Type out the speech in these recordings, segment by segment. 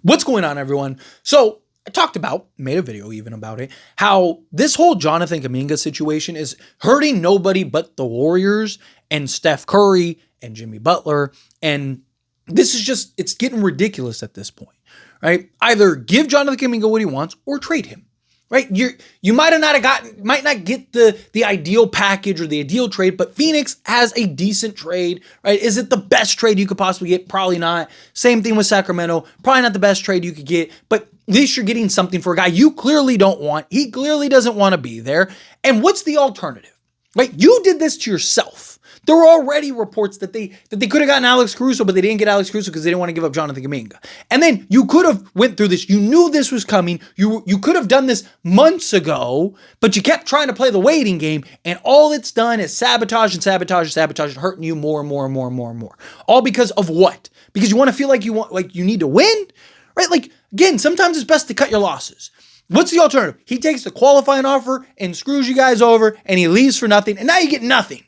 What's going on, everyone? So I made a video even about it, how this whole Jonathan Kuminga situation is hurting nobody but the Warriors and Steph Curry and Jimmy Butler. And this is just, it's getting ridiculous at this point, right? Either give Jonathan Kuminga what he wants or trade him. Right, you might not get the ideal package or the ideal trade, but Phoenix has a decent trade. Right, is it the best trade you could possibly get? Probably not. Same thing with Sacramento, probably not the best trade you could get, but at least you're getting something for a guy you clearly don't want. He clearly doesn't want to be there. And what's the alternative? Right, you did this to yourself. There were already reports that they could have gotten Alex Caruso, but they didn't get Alex Caruso because they didn't want to give up Jonathan Kuminga. And then you could have went through this. You knew this was coming. You could have done this months ago, but you kept trying to play the waiting game, and all it's done is sabotage and hurting you more and more. All because of what? Because you want to feel like you need to win, right? Like, again, sometimes it's best to cut your losses. What's the alternative? He takes the qualifying offer and screws you guys over, and he leaves for nothing, and now you get nothing.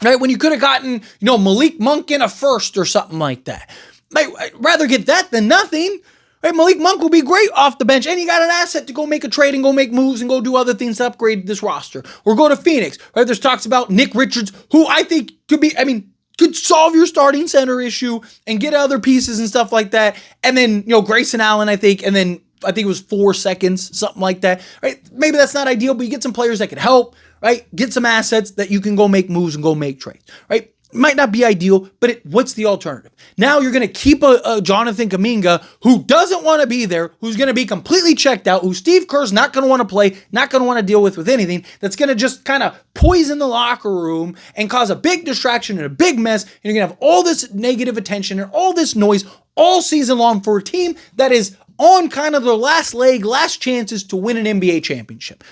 Right, when you could have gotten, Malik Monk in a first or something like that. I'd rather get that than nothing. Right, Malik Monk will be great off the bench, and you got an asset to go make a trade and go make moves and go do other things to upgrade this roster. Or go to Phoenix. Right, there's talks about Nick Richards, who I think could solve your starting center issue and get other pieces and stuff like that. And then, Grayson Allen, I think, and then I think it was 4 seconds, something like that. Right, maybe that's not ideal, but you get some players that can help. Right? Get some assets that you can go make moves and go make trades, right? Might not be ideal, but what's the alternative? Now you're going to keep a Jonathan Kuminga who doesn't want to be there, who's going to be completely checked out, who Steve Kerr's not going to want to play, not going to want to deal with anything, that's going to just kind of poison the locker room and cause a big distraction and a big mess, and you're going to have all this negative attention and all this noise all season long for a team that is on kind of their last chances to win an NBA championship.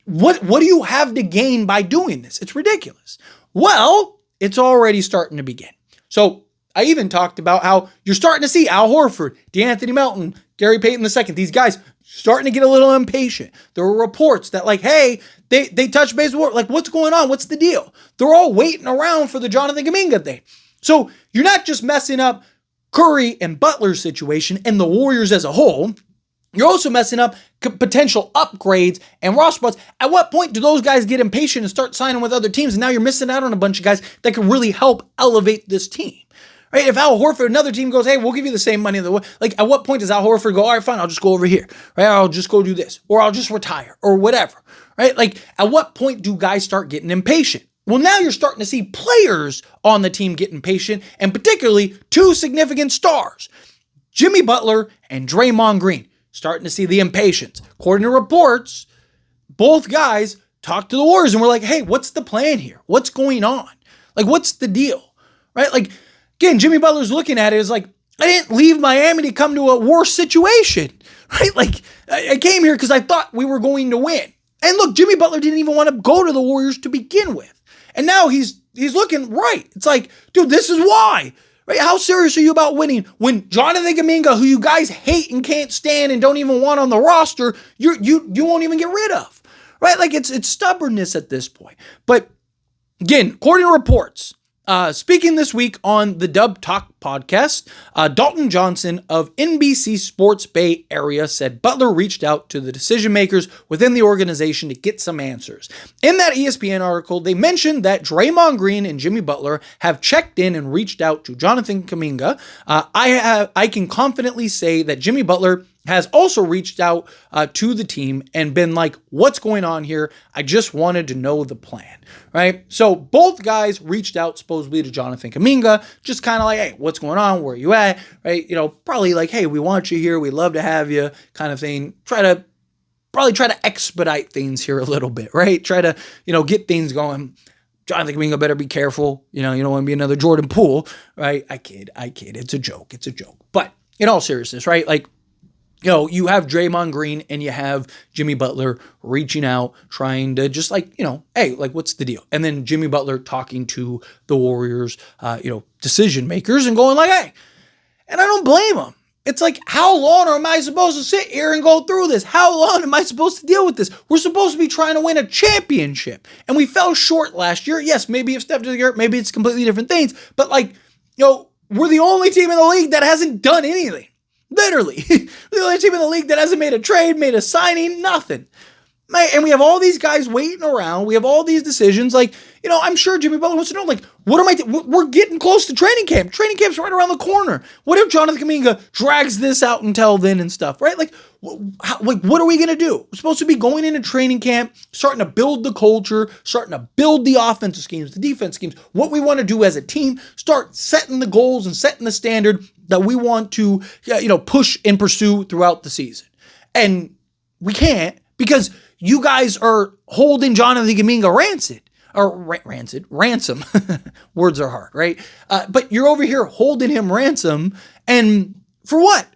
What do you have to gain by doing this? It's ridiculous. Well, it's already starting to begin. So I even talked about how you're starting to see Al Horford, DeAnthony Melton, Gary Payton II, these guys starting to get a little impatient. There were reports that hey, they touch base with, what's going on? What's the deal? They're all waiting around for the Jonathan Kuminga thing. So you're not just messing up Curry and Butler's situation and the Warriors as a whole. You're also messing up potential upgrades and roster spots. At what point do those guys get impatient and start signing with other teams? And now you're missing out on a bunch of guys that can really help elevate this team. Right? If Al Horford, another team goes, hey, we'll give you the same money. At what point does Al Horford go, all right, fine, I'll just go over here. Right? I'll just go do this. Or I'll just retire. Or whatever. Right? At what point do guys start getting impatient? Well, now you're starting to see players on the team get impatient, and particularly two significant stars, Jimmy Butler and Draymond Green. Starting to see the impatience. According to reports, both guys talked to the Warriors and were like, hey, what's the plan here? What's going on? What's the deal? Right? Again, Jimmy Butler's looking at it as I didn't leave Miami to come to a worse situation. Right? I came here because I thought we were going to win. And look, Jimmy Butler didn't even want to go to the Warriors to begin with. And now he's looking right. It's dude, this is why. Right? How serious are you about winning when Jonathan Kuminga, who you guys hate and can't stand and don't even want on the roster, you won't even get rid of? Right? It's stubbornness at this point. But again, according to reports, speaking this week on the Dub Talk podcast, Dalton Johnson of NBC Sports Bay Area said Butler reached out to the decision makers within the organization to get some answers. In that ESPN article, they mentioned that Draymond Green and Jimmy Butler have checked in and reached out to Jonathan Kuminga. I can confidently say that Jimmy Butler has also reached out to the team and been like, what's going on here? I just wanted to know the plan, right? So both guys reached out supposedly to Jonathan Kuminga, just kind of hey, what's going on? Where are you at? Right? Probably hey, we want you here. We'd love to have you kind of thing. Try to expedite things here a little bit, right? Try to, get things going. Jonathan Kuminga better be careful. You don't want to be another Jordan Poole, right? I kid. It's a joke. But in all seriousness, right? You have Draymond Green and you have Jimmy Butler reaching out, trying to just hey, what's the deal? And then Jimmy Butler talking to the Warriors, decision makers and going hey, and I don't blame him. It's how long am I supposed to sit here and go through this? How long am I supposed to deal with this? We're supposed to be trying to win a championship. And we fell short last year. Yes, maybe if Steph doesn't get hurt, maybe it's completely different things. But we're the only team in the league that hasn't done anything. Literally. The only team in the league that hasn't made a trade, made a signing, nothing. And we have all these guys waiting around. We have all these decisions. Like, I'm sure Jimmy Butler wants to know, like, what am I we're getting close to training camp. Training camp's right around the corner. What if Jonathan Kuminga drags this out until then and stuff, right? Like, what are we going to do? We're supposed to be going into training camp, starting to build the culture, starting to build the offensive schemes, the defense schemes, what we want to do as a team, start setting the goals and setting the standard that we want to, push and pursue throughout the season. And we can't, because you guys are holding Jonathan Kuminga ransom. Words are hard, right? But you're over here holding him ransom, and for what?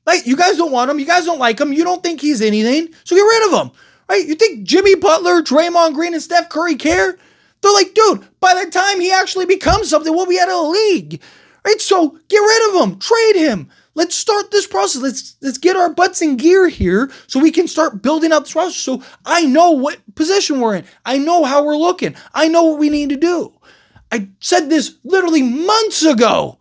Like, you guys don't want him. You guys don't like him. You don't think he's anything, so get rid of him, right? You think Jimmy Butler, Draymond Green, and Steph Curry care? They're like, dude, by the time he actually becomes something, we'll be out of the league, right? So get rid of him. Trade him. Let's start this process. Let's get our butts in gear here so we can start building out this process. So I know what position we're in. I know how we're looking. I know what we need to do. I said this literally months ago,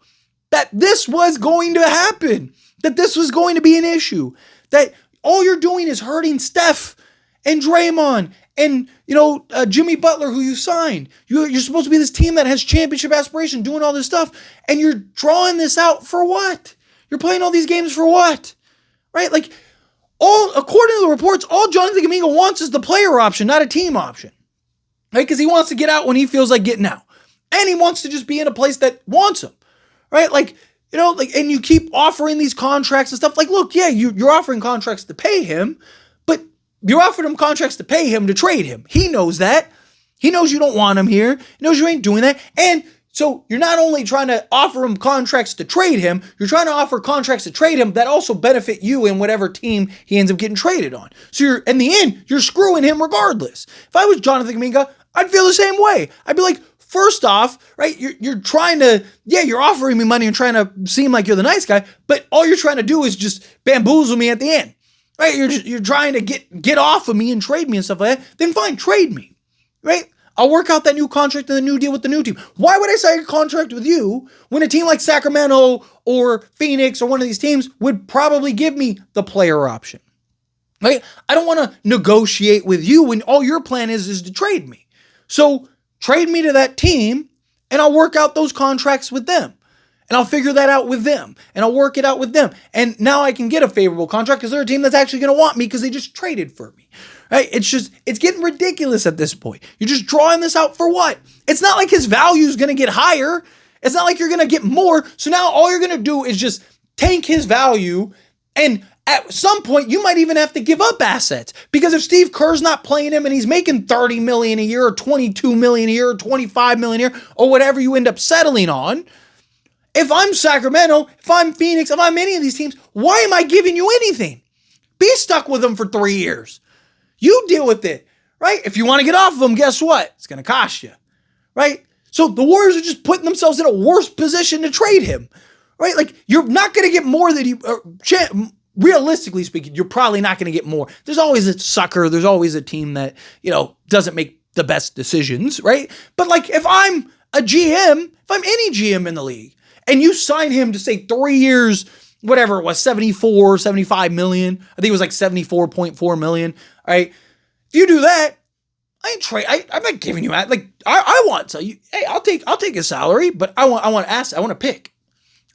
that this was going to happen, that this was going to be an issue, that all you're doing is hurting Steph and Draymond and, Jimmy Butler, who you signed. You're supposed to be this team that has championship aspiration, doing all this stuff, and you're drawing this out for what? You're playing all these games for what? Right? Like, according to the reports, all Jonathan Kuminga wants is the player option, not a team option. Right? Because he wants to get out when he feels like getting out. And he wants to just be in a place that wants him. Right? And you keep offering these contracts and stuff. Like, look, yeah, you're offering contracts to pay him, but you're offering him contracts to pay him to trade him. He knows that. He knows you don't want him here. He knows you ain't doing that. And so you're not only trying to offer him contracts to trade him, you're trying to offer contracts to trade him that also benefit you in whatever team he ends up getting traded on. So in the end, you're screwing him regardless. If I was Jonathan Kuminga, I'd feel the same way. I'd be like, first off, right, you're trying to, you're offering me money and trying to seem like you're the nice guy, but all you're trying to do is just bamboozle me at the end. Right? You're trying to get off of me and trade me and stuff like that. Then fine, trade me. Right? I'll work out that new contract and the new deal with the new team. Why would I sign a contract with you when a team like Sacramento or Phoenix or one of these teams would probably give me the player option? Right? I don't want to negotiate with you when all your plan is to trade me. So trade me to that team and I'll work out those contracts with them. And I'll figure that out with them. And I'll work it out with them. And now I can get a favorable contract because they're a team that's actually going to want me because they just traded for me. Right? It's getting ridiculous at this point. You're just drawing this out for what? It's not like his value is going to get higher. It's not like you're going to get more. So now all you're going to do is just tank his value. And at some point, you might even have to give up assets. Because if Steve Kerr's not playing him and he's making $30 million a year or $22 million a year or $25 million a year or whatever you end up settling on, if I'm Sacramento, if I'm Phoenix, if I'm any of these teams, why am I giving you anything? Be stuck with them for 3 years. You deal with it, right? If you want to get off of them, guess what? It's going to cost you, right? So the Warriors are just putting themselves in a worse position to trade him, right? Like, you're not going to get more than you, realistically speaking, you're probably not going to get more. There's always a sucker. There's always a team that, doesn't make the best decisions, right? But like, if I'm a GM, if I'm any GM in the league, and you sign him to say 3 years, whatever it was, 75 million. I think it was like 74.4 million. All right. If you do that, I'm not giving you that. Like, I want to. Hey, I'll take his salary, but I want a pick.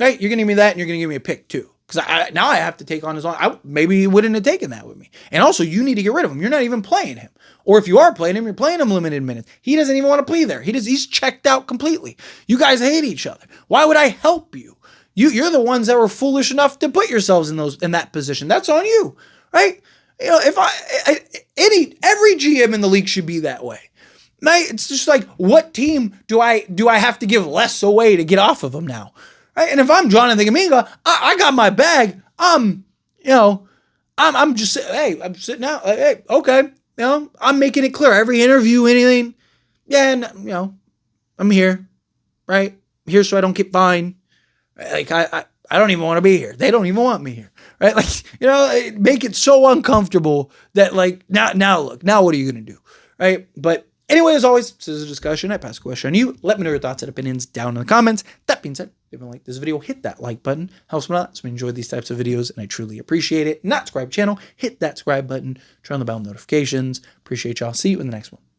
Right? You're gonna give me that, and you're gonna give me a pick too. Because now I have to take on his own. Maybe he wouldn't have taken that with me. And also, you need to get rid of him. You're not even playing him. Or if you are playing him, you're playing him limited minutes. He doesn't even want to play there. He's checked out completely. You guys hate each other. Why would I help you? You're the ones that were foolish enough to put yourselves in that position. That's on you, right? If every GM in the league should be that way. Right? It's just like, what team do I have to give less away to get off of them now? Right? And if I'm Jonathan Kuminga, I got my bag. I'm just, hey, I'm sitting out. Hey, okay. I'm making it clear. Every interview, anything. Yeah, and, I'm here. Right? Here so I don't get fined. Like, I don't even want to be here. They don't even want me here. Right? Like, make it so uncomfortable that, like, now look, now what are you going to do? Right? But Anyway, as always, this is a discussion. I pass a question on you. Let me know your thoughts and opinions down in the comments. That being said, if you like this video, hit that like button. Helps me out. So we enjoy these types of videos, and I truly appreciate it. Not subscribe channel, hit that subscribe button. Turn on the bell notifications. Appreciate y'all. See you in the next one.